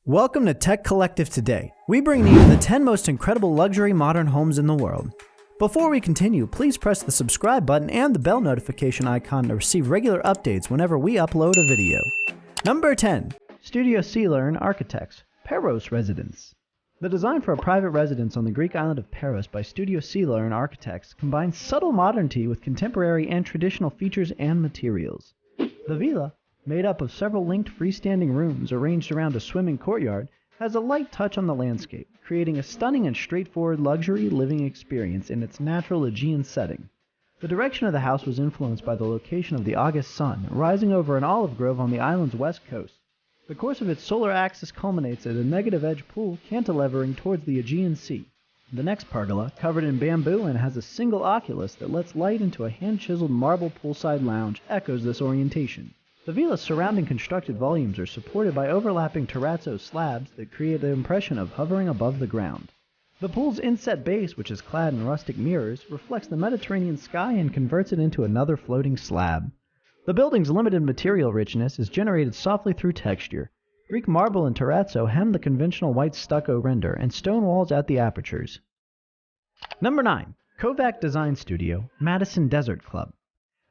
Welcome to Tech Collective Today. We bring to you the 10 most incredible luxury modern homes in the world. Before we continue, please press the subscribe button and the bell notification icon to receive regular updates whenever we upload a video. Number 10. Studio Seilern Architects, Paros Residence. The design for a private residence on the Greek island of Paros by Studio Seilern Architects combines subtle modernity with contemporary and traditional features and materials. The villa, made up of several linked freestanding rooms arranged around a swimming courtyard, has a light touch on the landscape, creating a stunning and straightforward luxury living experience in its natural Aegean setting. The direction of the house was influenced by the location of the August sun, rising over an olive grove on the island's west coast. The course of its solar axis culminates at a negative edge pool cantilevering towards the Aegean Sea. The next pergola, covered in bamboo and has a single oculus that lets light into a hand-chiseled marble poolside lounge, echoes this orientation. The villa's surrounding constructed volumes are supported by overlapping terrazzo slabs that create the impression of hovering above the ground. The pool's inset base, which is clad in rustic mirrors, reflects the Mediterranean sky and converts it into another floating slab. The building's limited material richness is generated softly through texture. Greek marble and terrazzo hem the conventional white stucco render, and stone walls at the apertures. Number 9. Kovac Design Studio, Madison Desert Club.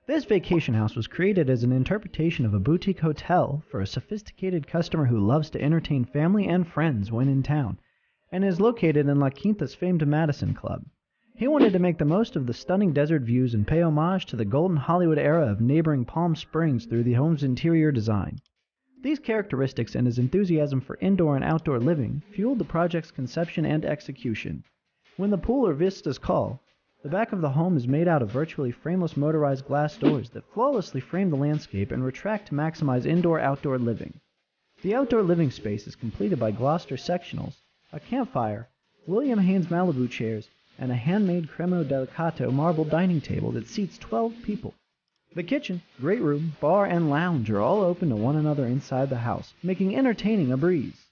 This vacation house was created as an interpretation of a boutique hotel for a sophisticated customer who loves to entertain family and friends when in town, and is located in La Quinta's famed Madison Club. He wanted to make the most of the stunning desert views and pay homage to the golden Hollywood era of neighboring Palm Springs through the home's interior design. These characteristics and his enthusiasm for indoor and outdoor living fueled the project's conception and execution. When the pool or vistas call, the back of the home is made out of virtually frameless motorized glass doors that flawlessly frame the landscape and retract to maximize indoor-outdoor living. The outdoor living space is completed by Gloucester sectionals, a campfire, William Haynes Malibu chairs, and a handmade cremo delicato marble dining table that seats 12 people. The kitchen, great room, bar, and lounge are all open to one another inside the house, making entertaining a breeze.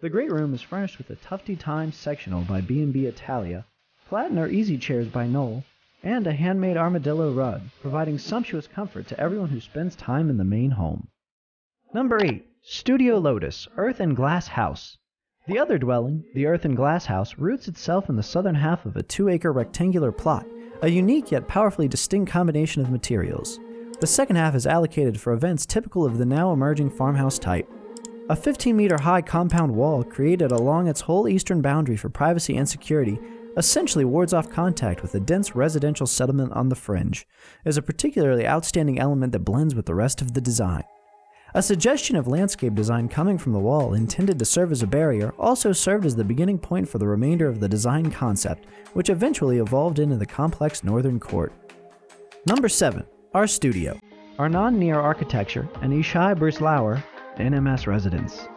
The great room is furnished with a Tufty Times sectional by B&B Italia, Platin or easy chairs by Knoll, and a handmade armadillo rug, providing sumptuous comfort to everyone who spends time in the main home. Number 8. Studio Lotus, Earth and Glass House. The other dwelling, the Earth and Glass House, roots itself in the southern half of a 2-acre rectangular plot, a unique yet powerfully distinct combination of materials. The second half is allocated for events typical of the now emerging farmhouse type. A 15-meter-high compound wall created along its whole eastern boundary for privacy and security essentially wards off contact with the dense residential settlement on the fringe, is a particularly outstanding element that blends with the rest of the design. A suggestion of landscape design coming from the wall intended to serve as a barrier also served as the beginning point for the remainder of the design concept, which eventually evolved into the complex northern court. Number 7. Arstudio, Arnon near Architecture, and Ishai Breslauer, NMS Residence.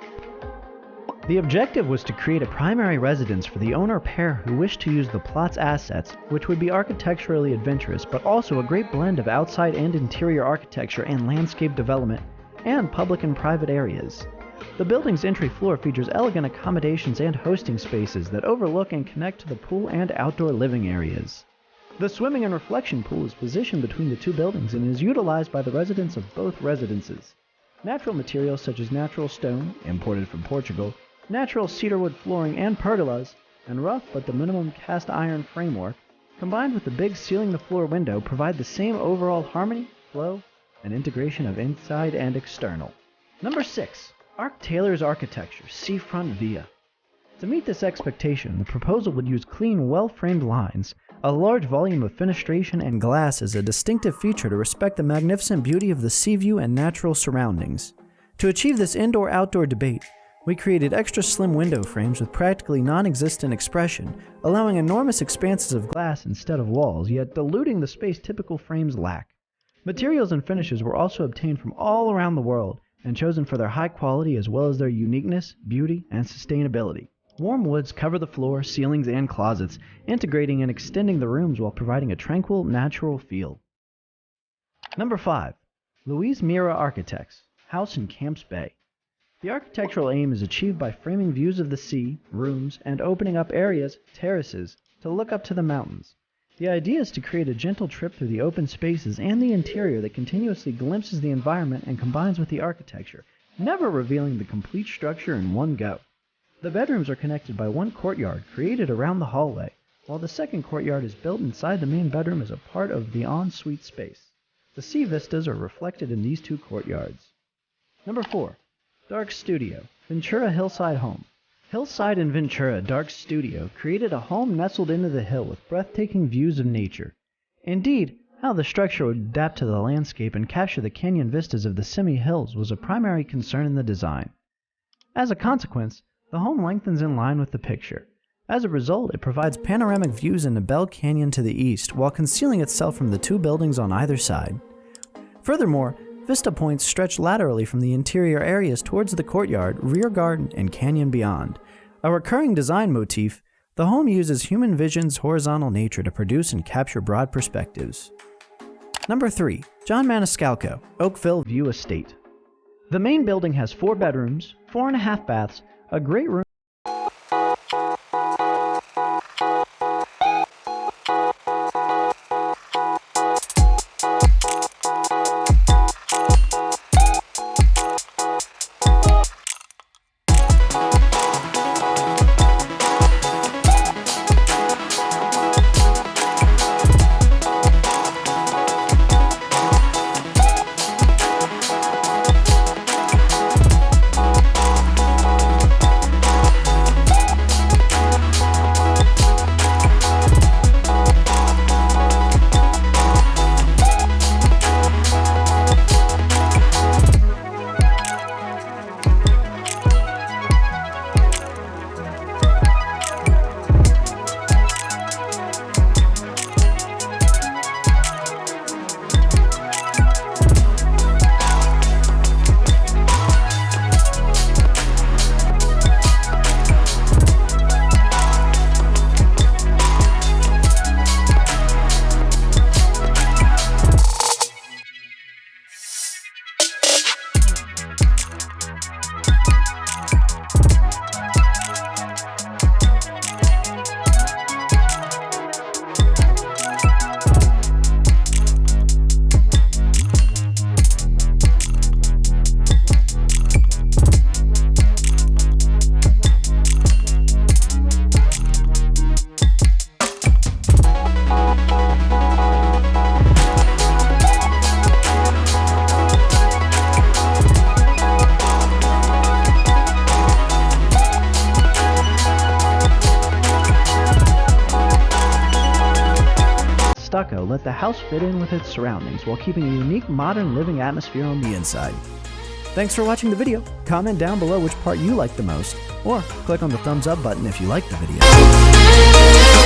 The objective was to create a primary residence for the owner pair who wished to use the plot's assets, which would be architecturally adventurous, but also a great blend of outside and interior architecture and landscape development, and public and private areas. The building's entry floor features elegant accommodations and hosting spaces that overlook and connect to the pool and outdoor living areas. The swimming and reflection pool is positioned between the two buildings and is utilized by the residents of both residences. Natural materials such as natural stone, imported from Portugal, natural cedarwood flooring and pergolas, and rough but the minimum cast iron framework, combined with the big ceiling-to-floor window, provide the same overall harmony, flow, and integration of inside and external. Number 6. Tailor's Architecture, Seafront Villa. To meet this expectation, the proposal would use clean, well-framed lines, a large volume of fenestration, and glass as a distinctive feature to respect the magnificent beauty of the sea view and natural surroundings. To achieve this indoor-outdoor debate, we created extra slim window frames with practically non-existent expression, allowing enormous expanses of glass instead of walls, yet diluting the space typical frames lack. Materials and finishes were also obtained from all around the world and chosen for their high quality as well as their uniqueness, beauty, and sustainability. Warm woods cover the floor, ceilings, and closets, integrating and extending the rooms while providing a tranquil, natural feel. Number 5. Mira Architects, House in Camps Bay. The architectural aim is achieved by framing views of the sea, rooms, and opening up areas, terraces, to look up to the mountains. The idea is to create a gentle trip through the open spaces and the interior that continuously glimpses the environment and combines with the architecture, never revealing the complete structure in one go. The bedrooms are connected by one courtyard created around the hallway, while the second courtyard is built inside the main bedroom as a part of the ensuite space. The sea vistas are reflected in these two courtyards. Number 4. Arstudio, Ventura Hillside Home. Hillside in Ventura, Arstudio created a home nestled into the hill with breathtaking views of nature. Indeed, how the structure would adapt to the landscape and capture the canyon vistas of the semi-hills was a primary concern in the design. As a consequence, the home lengthens in line with the picture. As a result, it provides panoramic views into Bell Canyon to the east while concealing itself from the two buildings on either side. Furthermore, vista points stretch laterally from the interior areas towards the courtyard, rear garden, and canyon beyond. A recurring design motif, the home uses human vision's horizontal nature to produce and capture broad perspectives. Number 3. John Maniscalco, Oakville View Estate. The main building has 4 bedrooms, 4.5 baths, a great room. Stucco let the house fit in with its surroundings while keeping a unique modern living atmosphere on the inside. Thanks for watching the video. Comment down below which part you liked the most, or click on the thumbs up button if you liked the video.